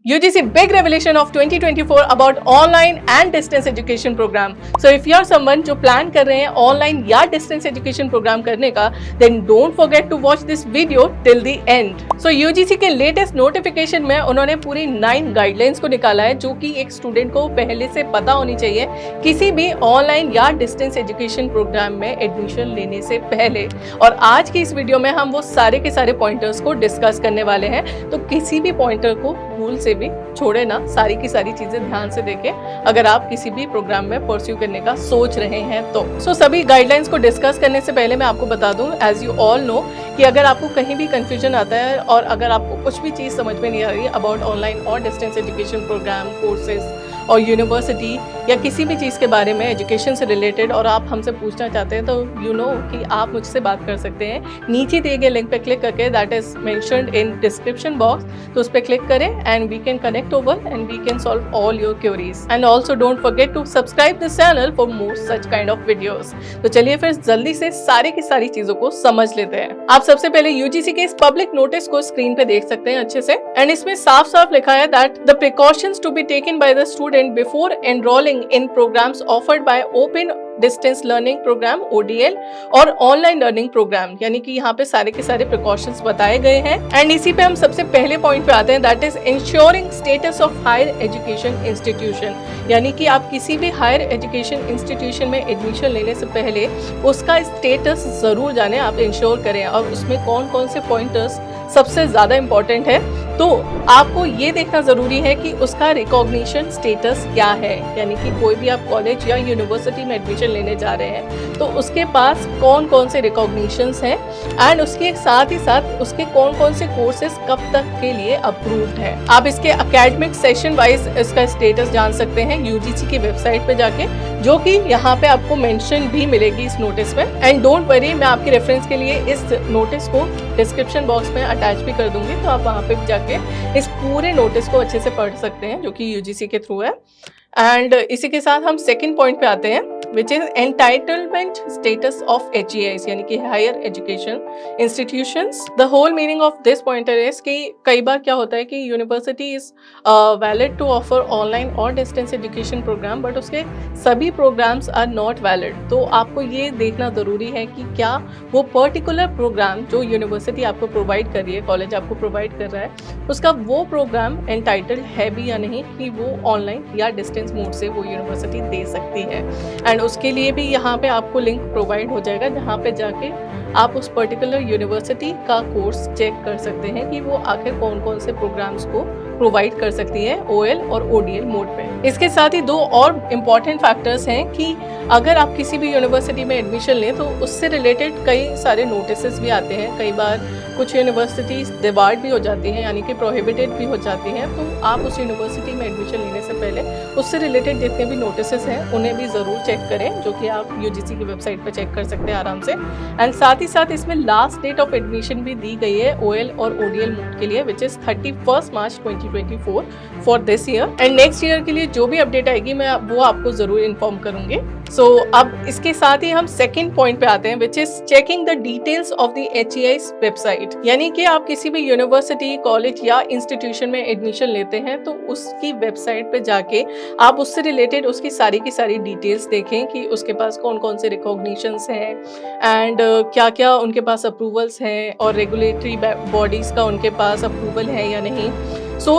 UGC big revelation of 2024 about online and distance education program. So if you are someone जो plan कर रहे हैं online या distance education program करने का, then don't forget to watch this video till the end. So UGC के latest notification में उन्होंने पूरी 9 guidelines को निकाला है जो कि एक student को पहले से पता होनी चाहिए किसी भी online या distance education program में admission लेने से पहले। और आज की इस वीडियो में हम वो सारे के सारे pointers को discuss करने वाले हैं, तो किसी भी pointer को भूल से भी छोड़े ना, सारी की सारी चीजें ध्यान से देखें अगर आप किसी भी प्रोग्राम में परस्यू करने का सोच रहे हैं तो। सभी गाइडलाइंस को डिस्कस करने से पहले मैं आपको बता दूं, एज यू ऑल नो, कि अगर आपको कहीं भी कंफ्यूजन आता है और अगर आपको कुछ भी चीज़ समझ में नहीं आ रही अबाउट ऑनलाइन और डिस्टेंस एजुकेशन प्रोग्राम, कोर्सेज और यूनिवर्सिटी या किसी भी चीज़ के बारे में एजुकेशन से रिलेटेड और आप हमसे पूछना चाहते हैं, तो यू नो कि आप मुझसे बात कर सकते हैं नीचे दिए गए लिंक पे क्लिक करके, that is mentioned in description box. तो उस पर क्लिक करें and we can connect over and we can solve all your queries. And also don't forget to subscribe this channel for more such kind of videos. तो चलिए फिर जल्दी से सारी की सारी चीजों को समझ लेते हैं। आप सबसे पहले यूजीसी के इस पब्लिक नोटिस को स्क्रीन पे देख सकते हैं अच्छे से, एंड इसमें साफ साफ लिखा है that the precautions to be taken by the student before enrolling in programs offered by open distance learning programme ODL और ऑनलाइन लर्निंग प्रोग्राम, यानी कि यहाँ पे सारे के सारे प्रिकॉशंस बताए गए हैं। एंड इसी पे हम सबसे पहले पॉइंट पे आते हैं, that is ensuring status of higher education institution, यानी कि आप किसी भी हायर एजुकेशन इंस्टीट्यूशन में एडमिशन लेने से पहले उसका स्टेटस जरूर जाने, आप इंश्योर करें। और उसमें कौन कौन से पॉइंटर्स सबसे ज्यादा इंपॉर्टेंट है, तो आपको ये देखना जरूरी है कि उसका रिकॉग्निशन स्टेटस क्या है, यानी कि कोई भी आप कॉलेज या यूनिवर्सिटी में एडमिशन लेने जा रहे हैं तो उसके पास कौन कौन से रिकॉग्निशंस हैं एंड उसके साथ ही साथ उसके कौन कौन से कोर्सेज कब तक के लिए अप्रूव्ड है। आप इसके एकेडमिक सेशन वाइज इसका स्टेटस जान सकते हैं यूजीसी की वेबसाइट पे जाके, जो कि यहाँ पे आपको मेंशन भी मिलेगी इस नोटिस में। एंड डोंट वरी, मैं आपके रेफरेंस के लिए इस नोटिस को डिस्क्रिप्शन बॉक्स में अटैच भी कर दूंगी, तो आप वहाँ पे भी जाके इस पूरे नोटिस को अच्छे से पढ़ सकते हैं जो कि यूजीसी के थ्रू है। एंड इसी के साथ हम सेकेंड पॉइंट पे आते हैं, which is entitlement status of HEIs, यानी कि higher education institutions. The whole meaning of this pointer is कि कई बार क्या होता है कि university is valid to offer online और डिस्टेंस एजुकेशन प्रोग्राम, बट उसके सभी प्रोग्राम्स आर नॉट वैलिड। तो आपको ये देखना ज़रूरी है कि क्या वो पर्टिकुलर प्रोग्राम जो यूनिवर्सिटी आपको प्रोवाइड कर रही है, कॉलेज आपको प्रोवाइड कर रहा है, उसका वो प्रोग्राम एंटाइटल्ड है भी या नहीं कि वो ऑनलाइन या डिस्टेंस मोड से वो यूनिवर्सिटी दे सकती है। एंड उसके लिए भी यहाँ पे आपको लिंक प्रोवाइड हो जाएगा जहाँ पे जाके आप उस पर्टिकुलर यूनिवर्सिटी का कोर्स चेक कर सकते हैं कि वो आखिर कौन कौन से प्रोग्राम्स को प्रोवाइड कर सकती है OL और ODL मोड पे। इसके साथ ही दो और इम्पॉर्टेंट फैक्टर्स हैं कि अगर आप किसी भी यूनिवर्सिटी में एडमिशन लें तो उससे रिलेटेड कई सारे नोटिसेस भी आते हैं। कई बार कुछ यूनिवर्सिटीज डिबार्ड भी हो जाती हैं, यानी कि प्रोहिबिटेड भी हो जाती हैं, तो आप उस यूनिवर्सिटी में एडमिशन लेने से पहले उससे रिलेटेड जितने भी नोटिसेस हैं उन्हें भी ज़रूर चेक करें, जो कि आप यूजीसी की वेबसाइट पर चेक कर सकते हैं आराम से। एंड साथ ही साथ इसमें लास्ट डेट ऑफ एडमिशन भी दी गई है OL और ODL मोड के लिए, which is 31 March 2024 for this year. And next year के लिए जो भी अपडेट आएगी मैं वो आपको ज़रूर इन्फॉर्म करूँगी। अब इसके साथ ही हम सेकंड पॉइंट पे आते हैं, which is checking the details of the HEIs website, यानी कि आप किसी भी यूनिवर्सिटी, कॉलेज या इंस्टीट्यूशन में एडमिशन लेते हैं तो उसकी वेबसाइट पे जाके आप उससे रिलेटेड उसकी सारी की सारी डिटेल्स देखें कि उसके पास कौन कौन से रिकॉग्निशंस हैं एंड क्या क्या उनके पास अप्रूवल्स हैं और रेगुलेटरी बॉडीज का उनके पास अप्रूवल है या नहीं।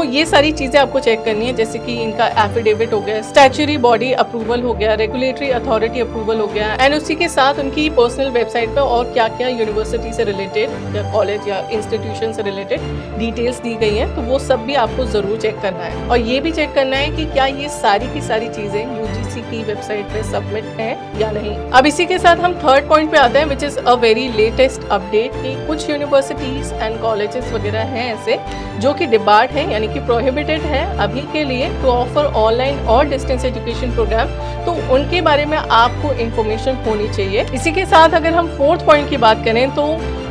ये सारी चीज़ें आपको चेक करनी है, जैसे कि इनका एफिडेविट हो गया, स्टैच्यूटरी बॉडी अप्रूवल हो गया, रेगुलेटरी अथॉरिटी अप्रूवल हो गया, एंड उसी के साथ उनकी पर्सनल वेबसाइट पे और क्या क्या यूनिवर्सिटी से रिलेटेड या कॉलेज या इंस्टीट्यूशन से रिलेटेड डिटेल्स दी गई हैं, तो वो सब भी आपको ज़रूर चेक करना है। और ये भी चेक करना है कि क्या ये सारी की सारी चीज़ें यूजीसी की वेबसाइट पे सबमिट है या नहीं। अब इसी के साथ हम थर्ड पॉइंट पे आते हैं, which is a very latest update, कि कुछ यूनिवर्सिटीज़ एंड कॉलेजेस वगैरह हैं ऐसे जो कि डिबार्ड हैं, यानी कि प्रोहिबिटेड है अभी के लिए टू ऑफर ऑनलाइन और डिस्टेंस एजुकेशन प्रोग्राम, तो उनके बारे में आपको इन्फॉर्मेशन होनी चाहिए। इसी के साथ अगर हम फोर्थ पॉइंट की बात करें, तो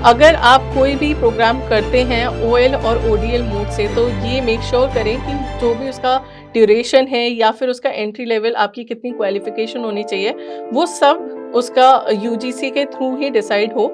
अगर आप कोई भी प्रोग्राम करते हैं OL और ODL मोड से, तो ये मेक श्योर करें कि जो भी उसका ड्यूरेशन है या फिर उसका एंट्री लेवल, आपकी कितनी क्वालिफिकेशन होनी चाहिए, वो सब उसका यूजीसी के थ्रू ही डिसाइड हो,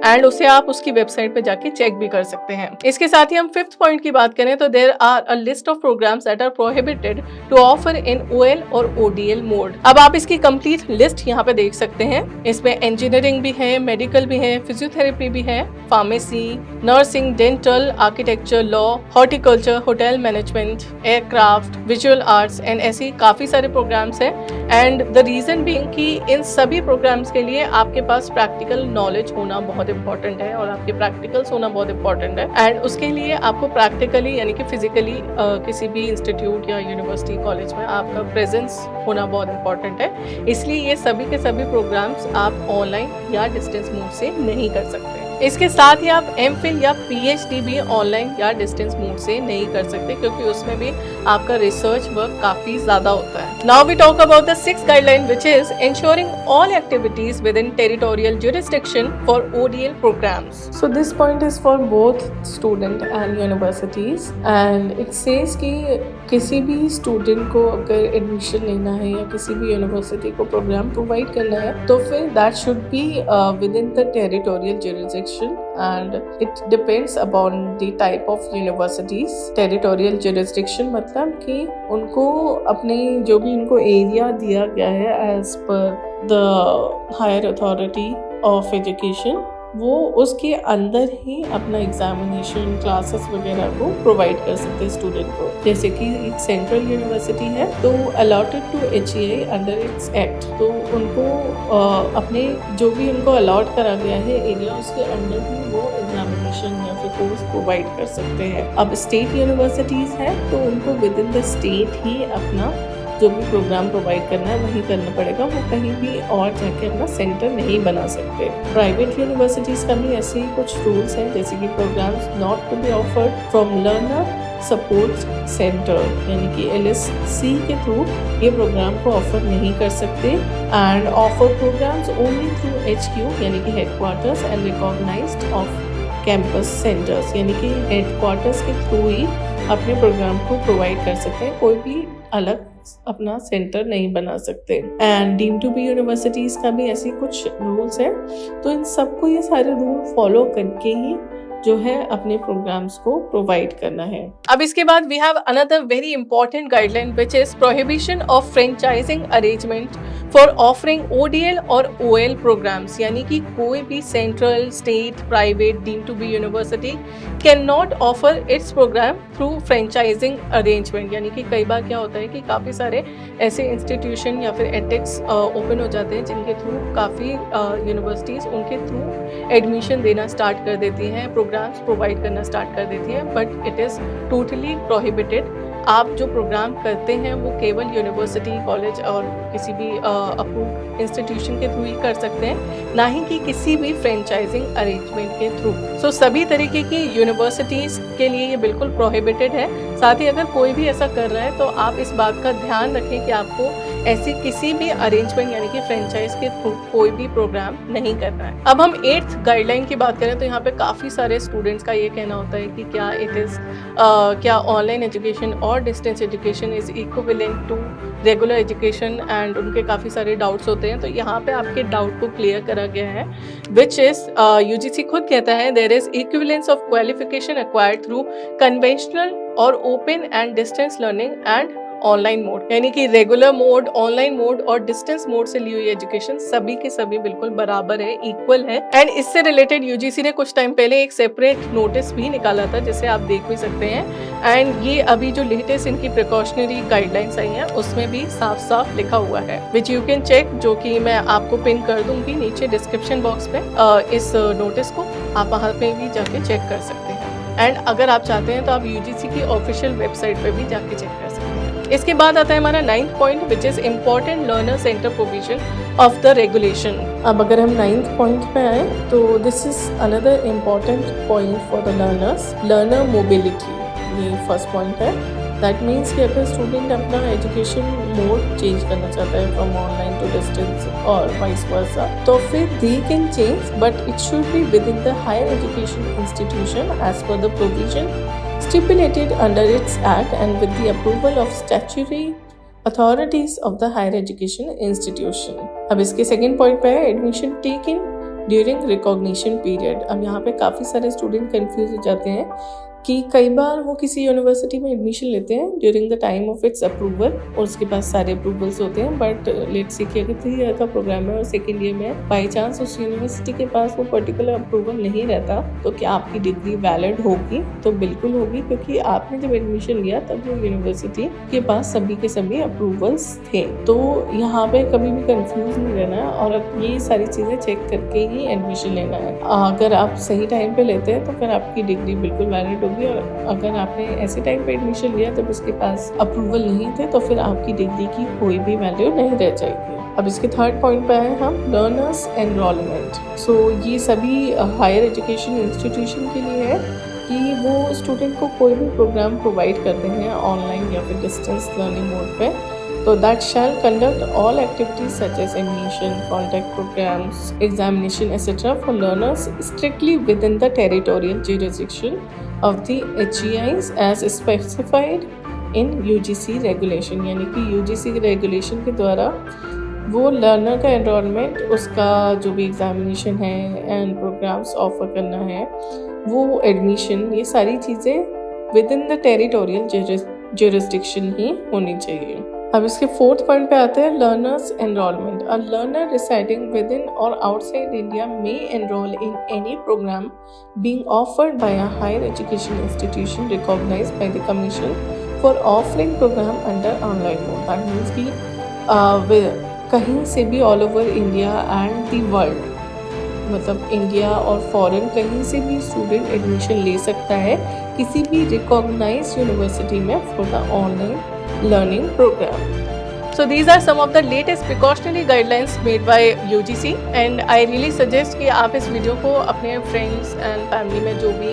एंड उसे आप उसकी वेबसाइट पे जाके चेक भी कर सकते हैं। इसके साथ ही हम फिफ्थ पॉइंट की बात करें तो there are a list of programmes that are prohibited to offer in OL और ओडीएल मोड। अब आप इसकी कंप्लीट लिस्ट यहाँ पे देख सकते हैं। इसमें इंजीनियरिंग भी है, मेडिकल भी है, फिजियोथेरेपी भी है, pharmacy, nursing, dental, architecture, law, horticulture, hotel management, aircraft, visual arts and ऐसी काफी सारे प्रोग्राम्स हैं। एंड द रीजन बीइंग कि इन सभी प्रोग्राम्स के लिए आपके पास प्रैक्टिकल नॉलेज होना बहुत इंपॉर्टेंट है और आपके प्रैक्टिकल्स होना बहुत इंपॉर्टेंट है। एंड उसके लिए आपको प्रैक्टिकली यानी कि फिजिकली किसी भी इंस्टीट्यूट या यूनिवर्सिटी कॉलेज में आपका प्रेजेंस होना बहुत इंपॉर्टेंट है। इसलिए ये सभी के सभी प्रोग्राम्स आप ऑनलाइन या डिस्टेंस मोड से नहीं कर सकते। इसके साथ ही आप एमफिल या पीएचडी भी ऑनलाइन या डिस्टेंस मोड से नहीं कर सकते, क्योंकि उसमें भी आपका रिसर्च वर्क काफी ज्यादा होता है। Now we talk about the sixth guideline which is ensuring all activities within territorial jurisdiction for ODL programs. So this point is for both student and universities, and it says कि किसी भी student को अगर admission लेना है या किसी भी यूनिवर्सिटी को प्रोग्राम प्रोवाइड करना है तो फिर that should be within the territorial jurisdiction, and it depends upon the type of universities. Territorial jurisdiction मतलब कि उनको अपने जो भी उनको एरिया दिया गया है as per the higher authority of education, वो उसके अंदर ही अपना एग्जामिनेशन क्लासेस वगैरह को प्रोवाइड कर सकते हैं स्टूडेंट को। जैसे कि एक सेंट्रल यूनिवर्सिटी है तो allotted to HEI under its act, तो उनको अपने जो भी उनको अलॉट करा गया है एरिया उसके अंदर ही वो एग्जामिनेशन या फिर कोर्स प्रोवाइड कर सकते हैं। अब स्टेट यूनिवर्सिटीज़ हैं तो उनको विद इन द स्टेट ही अपना जो भी प्रोग्राम प्रोवाइड करना है वही करना पड़ेगा, वो कहीं भी और जाके अपना सेंटर नहीं बना सकते। प्राइवेट यूनिवर्सिटीज़ का भी ऐसे ही कुछ रूल्स हैं, जैसे कि programmes not to be offered from learner support centre, यानी कि LSC के थ्रू ये प्रोग्राम को ऑफर नहीं कर सकते, and offer programmes only through HQ यानी कि headquarters and recognised off campus centres, यानी कि हेडक्वार्टर्स के थ्रू ही अपने प्रोग्राम को प्रोवाइड कर सकते हैं, कोई भी अलग अपना सेंटर नहीं बना सकते। And deem to be universities का भी ऐसे कुछ रूल्स हैं, तो इन सबको ये सारे रूल फॉलो करके ही जो है अपने प्रोग्राम्स को प्रोवाइड करना है। अब इसके बाद we have another very important guideline which is prohibition of franchising arrangement for offering ODL और OL प्रोग्राम्स, यानी कि कोई भी central, state, private, deem to be university can not offer its programme through franchising arrangement. यानी कि कई बार क्या होता है कि काफ़ी सारे ऐसे इंस्टीट्यूशन या फिर एटेक्स ओपन हो जाते हैं जिनके थ्रू काफ़ी यूनिवर्सिटीज़ उनके थ्रू एडमिशन देना स्टार्ट कर देती हैं, प्रोग्राम्स प्रोवाइड करना स्टार्ट कर देती हैं, but it is totally prohibited. आप जो प्रोग्राम करते हैं वो केवल यूनिवर्सिटी, कॉलेज और किसी भी अप्रूव्ड इंस्टीट्यूशन के थ्रू ही कर सकते हैं, ना ही कि किसी भी फ्रेंचाइजिंग अरेंजमेंट के थ्रू। सो सभी तरीके की यूनिवर्सिटीज़ के लिए ये बिल्कुल प्रोहिबिटेड है। साथ ही अगर कोई भी ऐसा कर रहा है तो आप इस बात का ध्यान रखें कि आपको ऐसी किसी भी अरेंजमेंट यानी कि फ्रेंचाइज के थ्रू कोई भी प्रोग्राम नहीं करना है। अब हम 8th गाइडलाइन की बात करें तो यहाँ पे काफ़ी सारे स्टूडेंट्स का ये कहना होता है कि क्या ऑनलाइन एजुकेशन और distance education is equivalent to regular education, and उनके काफ़ी सारे डाउट्स होते हैं। तो यहाँ पे आपके डाउट को क्लियर करा गया है, विच इज UGC खुद कहता है there is equivalence of qualification acquired through conventional और open and distance learning and online mode, यानी कि रेगुलर मोड, ऑनलाइन मोड और डिस्टेंस मोड से ली हुई एजुकेशन सभी के सभी बिल्कुल बराबर है, इक्वल है। एंड इससे रिलेटेड UGC ने कुछ टाइम पहले एक सेपरेट नोटिस भी निकाला था जिसे आप देख भी सकते हैं। एंड ये अभी जो लेटेस्ट इनकी प्रिकॉशनरी गाइडलाइंस आई हैं उसमें भी साफ साफ लिखा हुआ है, विच यू कैन चेक, जो कि मैं आपको पिन कर दूंगी नीचे डिस्क्रिप्शन बॉक्स पे। इस नोटिस को आप वहाँ पे भी जाके चेक कर सकते हैं, एंड अगर आप चाहते हैं तो आप UGC की ऑफिशियल वेबसाइट पे भी जाके चेक कर सकते हैं। इसके बाद आता है हमारा 9th point which is important learner centre provision of the regulation. अब अगर हम 9th पॉइंट पे आए तो this is another important point for the learners, learner mobility. ये फर्स्ट पॉइंट है, दैट मीन्स कि अगर स्टूडेंट अपना एजुकेशन मोड चेंज करना चाहता है फ्रॉम ऑनलाइन टू डिस्टेंस और वाइस वर्सा, तो फिर they can change, but it should be within the higher education institution as per the provision stipulated under its act and with the approval of statutory authorities of the higher education institution. अब इसके second point पे है admission taken during recognition period. अब यहाँ पे काफ़ी सारे student confuse हो जाते हैं कि कई बार वो किसी यूनिवर्सिटी में एडमिशन लेते हैं during the time of its approval और उसके पास सारे अप्रूवल्स होते हैं, बट लेट्स सी कि अगर 3 ईयर का प्रोग्राम है और सेकेंड ईयर में बाई चांस उस यूनिवर्सिटी के पास वो पर्टिकुलर अप्रूवल नहीं रहता, तो क्या आपकी डिग्री वैलिड होगी? तो बिल्कुल होगी, क्योंकि आपने जब एडमिशन लिया तब वो यूनिवर्सिटी के पास सभी के सभी अप्रूवल्स थे। तो यहाँ पे कभी भी कंफ्यूज नहीं रहना है और ये सारी चीज़ें चेक करके ही एडमिशन लेना है। अगर आप सही टाइम पे लेते हैं तो फिर आपकी डिग्री बिल्कुल वैलिड होगी, और अगर आपने ऐसे टाइम पे एडमिशन लिया तब उसके पास अप्रूवल नहीं थे तो फिर आपकी डिग्री की कोई भी वैल्यू नहीं रह जाएगी। अब इसके थर्ड पॉइंट पे आए हम लर्नर्स एनरोलमेंट। सो ये सभी हायर एजुकेशन इंस्टीट्यूशन के लिए है कि वो स्टूडेंट को कोई भी प्रोग्राम प्रोवाइड करते हैं ऑनलाइन या फिर डिस्टेंस लर्निंग मोड पे, तो that shall conduct all activities such as admission, contact programs, examination, etc. for learners strictly within the territorial jurisdiction of the HEIs as specified in UGC regulation। यानी कि UGC regulation के द्वारा वो learner का enrolment, उसका जो भी examination है एंड प्रोग्राम्स ऑफर करना है, वो एडमिशन, ये सारी चीज़ें within the territorial jurisdiction ही होनी चाहिए। अब इसके फोर्थ पॉइंट पे आते हैं learners enrolment. A learner residing within और outside India may enrol in any programme being offered by a higher education institution recognised by the commission for offering programme under online mode. That means कि कहीं से भी all over India and the world, मतलब India और foreign कहीं से भी student admission ले सकता है किसी भी रिकॉग्नाइज्ड यूनिवर्सिटी में for the online learning program. So these are some of the latest precautionary guidelines made by UGC and I really suggest कि आप इस वीडियो को अपने फ्रेंड्स एंड फैमिली में जो भी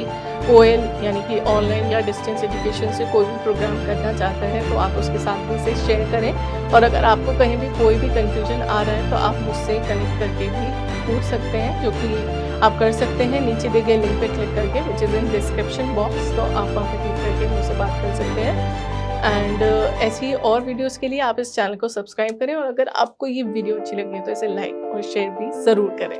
OL यानी कि ऑनलाइन या डिस्टेंस एजुकेशन से कोई भी प्रोग्राम करना चाहते हैं तो आप उसके साथ भी इसे शेयर करें, और अगर आपको कहीं भी कोई भी कंफ्यूजन आ रहा है तो आप मुझसे कनेक्ट करके भी पूछ सकते हैं, जो कि आप कर सकते हैं नीचे दिए गए लिंक पे क्लिक करके, which is in description box. तो आप वहाँ पे क्लिक करके मुझसे बात कर सकते हैं। एंड ऐसी और वीडियोस के लिए आप इस चैनल को सब्सक्राइब करें, और अगर आपको ये वीडियो अच्छी लगी तो इसे लाइक और शेयर भी ज़रूर करें।